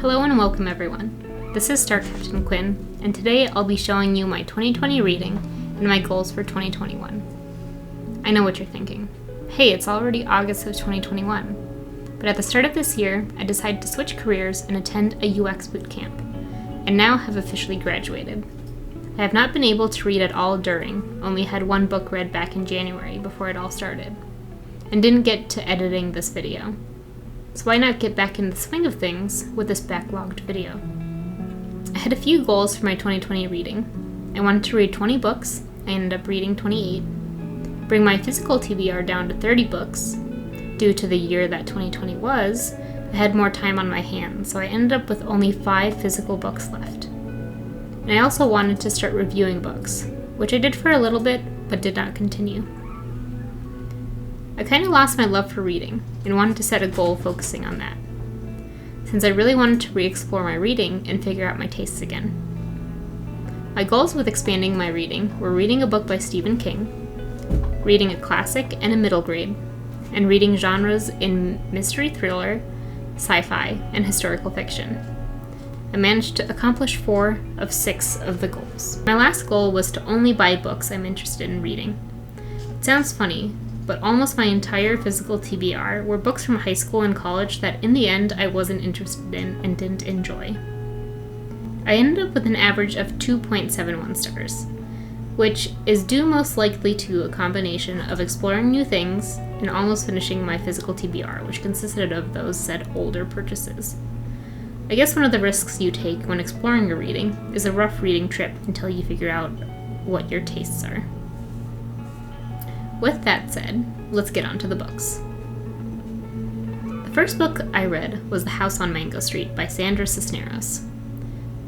Hello and welcome everyone. This is Star Captain Quinn, and today I'll be showing you my 2020 reading and my goals for 2021. I know what you're thinking. Hey, it's already August of 2021. But at the start of this year, I decided to switch careers and attend a UX bootcamp, and now have officially graduated. I have not been able to read at all during, only had one book read back in January before it all started, and didn't get to editing this video. So why not get back in the swing of things with this backlogged video? I had a few goals for my 2020 reading. I wanted to read 20 books. I ended up reading 28. Bring my physical TBR down to 30 books. Due to the year that 2020 was, I had more time on my hands, so I ended up with only 5 physical books left. And I also wanted to start reviewing books, which I did for a little bit, but did not continue. I kind of lost my love for reading, and wanted to set a goal focusing on that, since I really wanted to re-explore my reading and figure out my tastes again. My goals with expanding my reading were reading a book by Stephen King, reading a classic and a middle grade, and reading genres in mystery thriller, sci-fi, and historical fiction. I managed to accomplish 4 of 6 of the goals. My last goal was to only buy books I'm interested in reading. It sounds funny, but almost my entire physical TBR were books from high school and college that in the end I wasn't interested in and didn't enjoy. I ended up with an average of 2.71 stars, which is due most likely to a combination of exploring new things and almost finishing my physical TBR, which consisted of those said older purchases. I guess one of the risks you take when exploring a reading is a rough reading trip until you figure out what your tastes are. With that said, let's get on to the books. The first book I read was The House on Mango Street by Sandra Cisneros.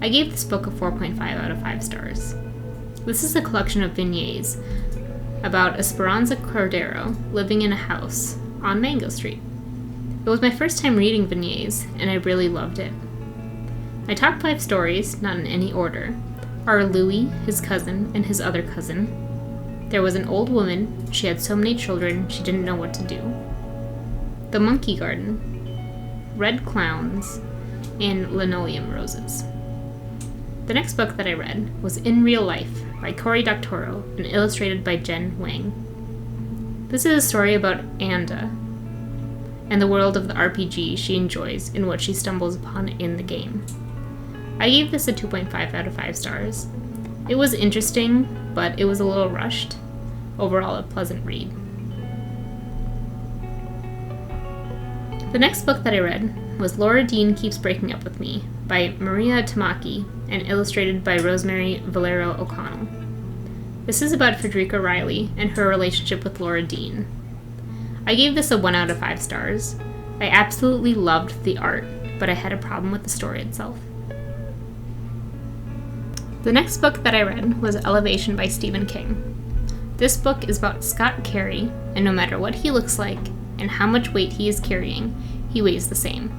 I gave this book a 4.5 out of 5 stars. This is a collection of vignettes about Esperanza Cordero living in a house on Mango Street. It was my first time reading vignettes, and I really loved it. My top 5 stories, not in any order, are Louis, his cousin, and his other cousin. There was an old woman, she had so many children she didn't know what to do. The Monkey Garden, Red Clowns, and Linoleum Roses. The next book that I read was In Real Life by Cory Doctorow and illustrated by Jen Wang. This is a story about Anda and the world of the RPG she enjoys and what she stumbles upon in the game. I gave this a 2.5 out of 5 stars. It was interesting, but it was a little rushed. Overall, a pleasant read. The next book that I read was Laura Dean Keeps Breaking Up With Me by Maria Tamaki and illustrated by Rosemary Valero O'Connell. This is about Frederica Riley and her relationship with Laura Dean. I gave this a 1 out of 5 stars. I absolutely loved the art, but I had a problem with the story itself. The next book that I read was Elevation by Stephen King. This book is about Scott Carey, and no matter what he looks like and how much weight he is carrying, he weighs the same.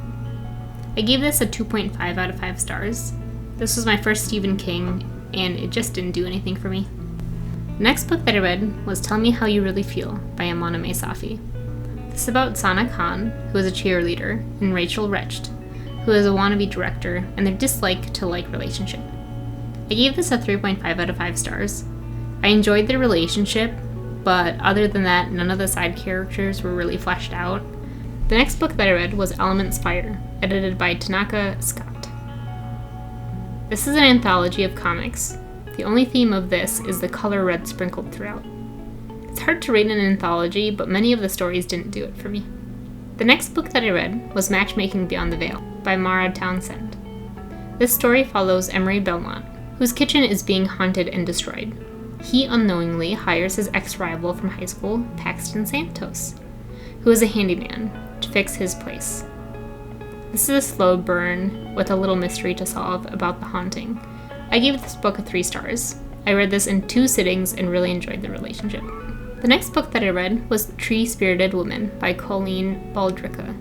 I gave this a 2.5 out of 5 stars. This was my first Stephen King, and it just didn't do anything for me. The next book that I read was Tell Me How You Really Feel by Amaname Safi. This is about Sana Khan, who is a cheerleader, and Rachel Recht, who is a wannabe director, and their dislike-to-like relationship. I gave this a 3.5 out of 5 stars. I enjoyed their relationship, but other than that, none of the side characters were really fleshed out. The next book that I read was Elements Fire, edited by Tanaka Scott. This is an anthology of comics. The only theme of this is the color red sprinkled throughout. It's hard to read an anthology, but many of the stories didn't do it for me. The next book that I read was Matchmaking Beyond the Veil by Mara Townsend. This story follows Emery Belmont, whose kitchen is being haunted and destroyed. He unknowingly hires his ex-rival from high school, Paxton Santos, who is a handyman, to fix his place. This is a slow burn with a little mystery to solve about the haunting. I gave this book a 3 stars. I read this in 2 sittings and really enjoyed the relationship. The next book that I read was Tree-Spirited Woman by Colleen Baldricka.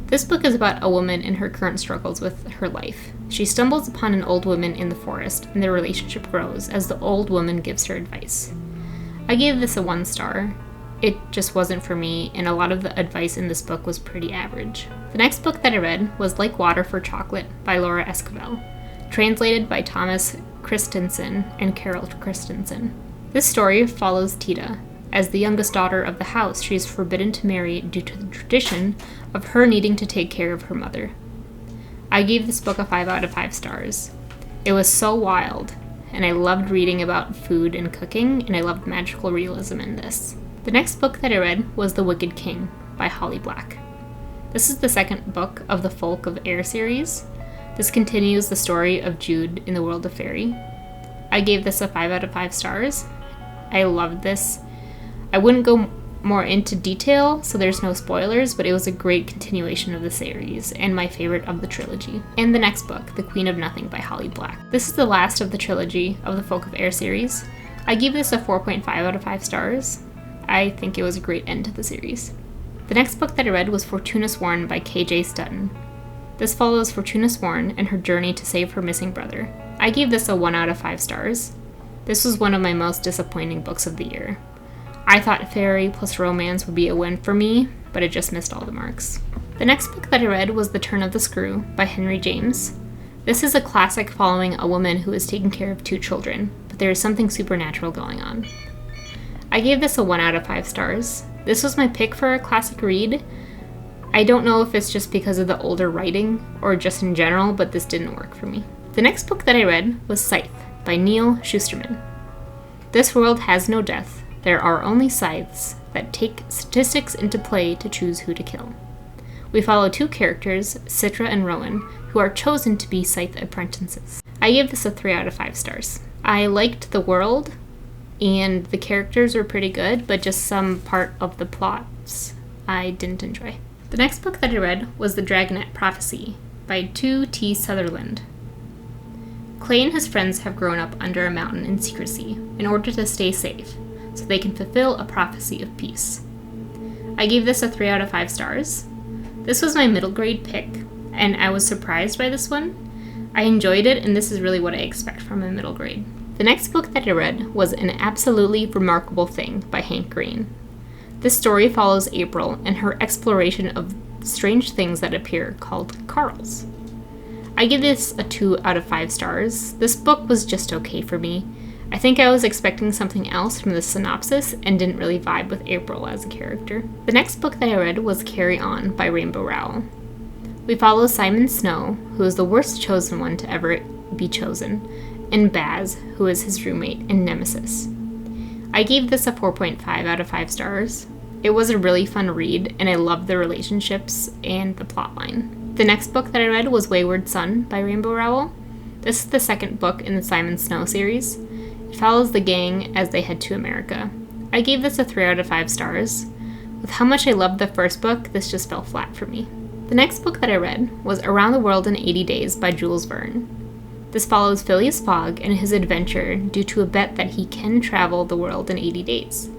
This book is about a woman and her current struggles with her life. She stumbles upon an old woman in the forest, and their relationship grows as the old woman gives her advice. I gave this a 1 star. it just wasn't for me, and a lot of the advice in this book was pretty average. The next book that I read was Like Water for Chocolate by Laura Esquivel, translated by Thomas Christensen and Carol Christensen. This story follows Tita. As the youngest daughter of the house, she is forbidden to marry due to the tradition of her needing to take care of her mother. I gave this book a 5 out of 5 stars. It was so wild, and I loved reading about food and cooking, and I loved magical realism in this. The next book that I read was The Wicked King by Holly Black. This is the second book of the Folk of Air series. This continues the story of Jude in the world of fairy. I gave this a 5 out of 5 stars. I loved this. I wouldn't go more into detail, so there's no spoilers, but it was a great continuation of the series, and my favorite of the trilogy. And the next book, The Queen of Nothing by Holly Black. This is the last of the trilogy of the Folk of Air series. I gave this a 4.5 out of 5 stars. I think it was a great end to the series. The next book that I read was Fortuna Sworn by K.J. Stutton. This follows Fortuna Sworn and her journey to save her missing brother. I gave this a 1 out of 5 stars. This was one of my most disappointing books of the year. I thought fairy plus romance would be a win for me, but it just missed all the marks. The next book that I read was The Turn of the Screw by Henry James. This is a classic following a woman who is taking care of 2 children, but there is something supernatural going on. I gave this a 1 out of 5 stars. This was my pick for a classic read. I don't know if it's just because of the older writing or just in general, but this didn't work for me. The next book that I read was Scythe by Neil Schusterman. This world has no death. There are only scythes that take statistics into play to choose who to kill. We follow 2 characters, Citra and Rowan, who are chosen to be scythe apprentices. I gave this a 3 out of 5 stars. I liked the world, and the characters were pretty good, but just some part of the plots I didn't enjoy. The next book that I read was The Dragonet Prophecy by 2T. Sutherland. Clay and his friends have grown up under a mountain in secrecy in order to stay safe, so they can fulfill a prophecy of peace. I gave this a 3 out of 5 stars. This was my middle grade pick, and I was surprised by this one. I enjoyed it, and this is really what I expect from a middle grade. The next book that I read was An Absolutely Remarkable Thing by Hank Green. This story follows April and her exploration of strange things that appear called Carls. I give this a 2 out of 5 stars. This book was just okay for me. I think I was expecting something else from the synopsis and didn't really vibe with April as a character. The next book that I read was Carry On by Rainbow Rowell. We follow Simon Snow, who is the worst chosen one to ever be chosen, and Baz, who is his roommate and nemesis. I gave this a 4.5 out of 5 stars. It was a really fun read, and I loved the relationships and the plotline. The next book that I read was Wayward Son by Rainbow Rowell. This is the second book in the Simon Snow series. It follows the gang as they head to America. I gave this a 3 out of 5 stars. With how much I loved the first book, this just fell flat for me. The next book that I read was Around the World in 80 Days by Jules Verne. This follows Phileas Fogg and his adventure due to a bet that he can travel the world in 80 days.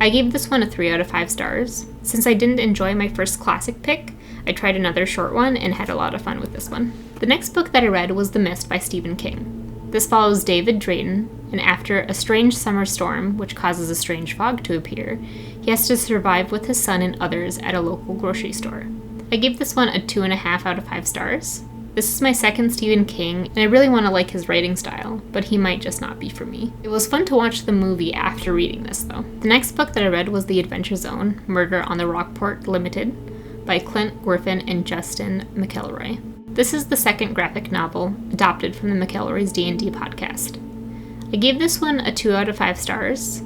I gave this one a 3 out of 5 stars. Since I didn't enjoy my first classic pick, I tried another short one and had a lot of fun with this one. The next book that I read was The Mist by Stephen King. This follows David Drayton, and after a strange summer storm, which causes a strange fog to appear, he has to survive with his son and others at a local grocery store. I gave this one a 2.5 out of 5 stars. This is my second Stephen King, and I really want to like his writing style, but he might just not be for me. It was fun to watch the movie after reading this, though. The next book that I read was The Adventure Zone, Murder on the Rockport Limited, by Clint Griffin and Justin McElroy. This is the second graphic novel adopted from the McElroy's D&D podcast. I gave this one a 2 out of 5 stars.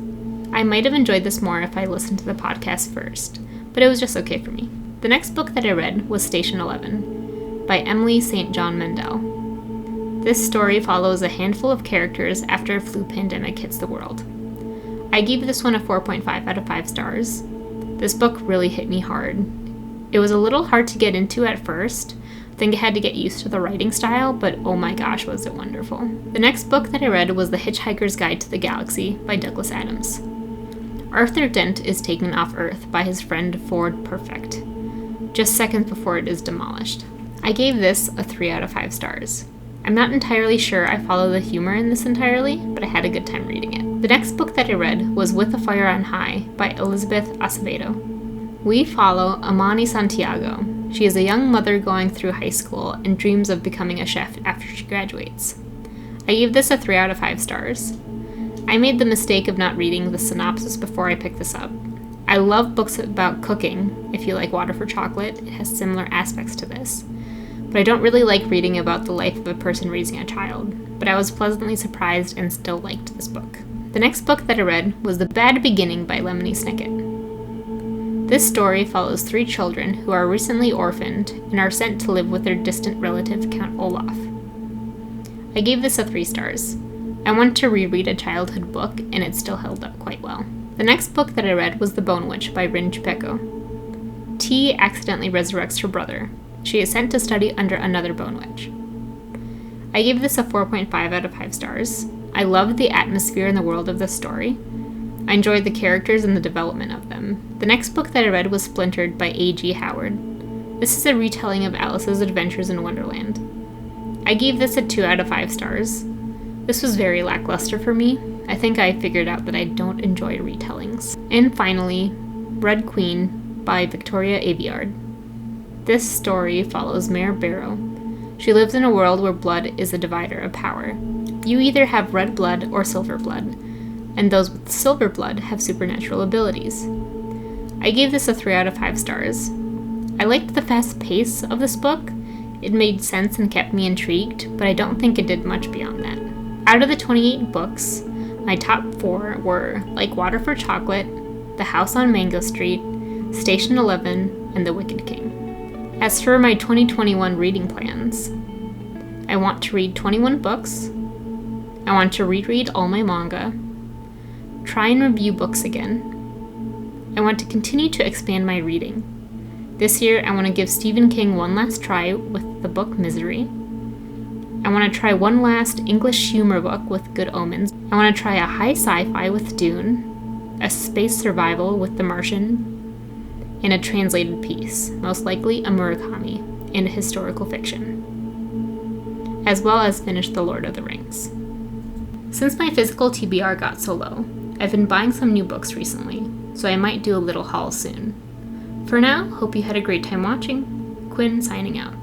I might have enjoyed this more if I listened to the podcast first, but it was just okay for me. The next book that I read was Station 11, by Emily St. John Mendel. This story follows a handful of characters after a flu pandemic hits the world. I gave this one a 4.5 out of 5 stars. This book really hit me hard. It was a little hard to get into at first. I think I had to get used to the writing style, but oh my gosh, was it wonderful. The next book that I read was The Hitchhiker's Guide to the Galaxy by Douglas Adams. Arthur Dent is taken off Earth by his friend Ford Perfect, just seconds before it is demolished. I gave this a 3 out of 5 stars. I'm not entirely sure I follow the humor in this entirely, but I had a good time reading it. The The next book that I read was With a Fire on High by Elizabeth Acevedo. We follow Amani Santiago. She is a young mother going through high school and dreams of becoming a chef after she graduates. I gave this a 3 out of 5 stars. I made the mistake of not reading the synopsis before I picked this up. I love books about cooking. If you like Water for Chocolate, it has similar aspects to this. But I don't really like reading about the life of a person raising a child. But I was pleasantly surprised and still liked this book. The next book that I read was The Bad Beginning by Lemony Snicket. This story follows 3 children who are recently orphaned and are sent to live with their distant relative, Count Olaf. I gave this a 3 stars. I wanted to reread a childhood book, and it still held up quite well. The next book that I read was The Bone Witch by Verne. T accidentally resurrects her brother. She is sent to study under another bone witch. I gave this a 4.5 out of 5 stars. I loved the atmosphere and the world of the story. I enjoyed the characters and the development of them. The next book that I read was Splintered by A.G. Howard. This is a retelling of Alice's adventures in Wonderland. I gave this a 2 out of 5 stars. This was very lackluster for me. I think I figured out that I don't enjoy retellings. And finally, Red Queen by Victoria Aveyard. This story follows Mare Barrow. She lives in a world where blood is a divider of power. You either have red blood or silver blood, and those with silver blood have supernatural abilities. I gave this a 3 out of 5 stars. I liked the fast pace of this book. It made sense and kept me intrigued, but I don't think it did much beyond that. Out of the 28 books, my top 4 were Like Water for Chocolate, The House on Mango Street, Station 11, and The Wicked King. As for my 2021 reading plans, I want to read 21 books. I want to reread all my manga, try and review books again. I want to continue to expand my reading. This year, I want to give Stephen King one last try with the book Misery. I want to try one last English humor book with Good Omens. I want to try a high sci-fi with Dune, a space survival with The Martian, and a translated piece, most likely a Murakami, and a historical fiction, as well as finish The Lord of the Rings. Since my physical TBR got so low, I've been buying some new books recently, so I might do a little haul soon. For now, hope you had a great time watching. Quinn signing out.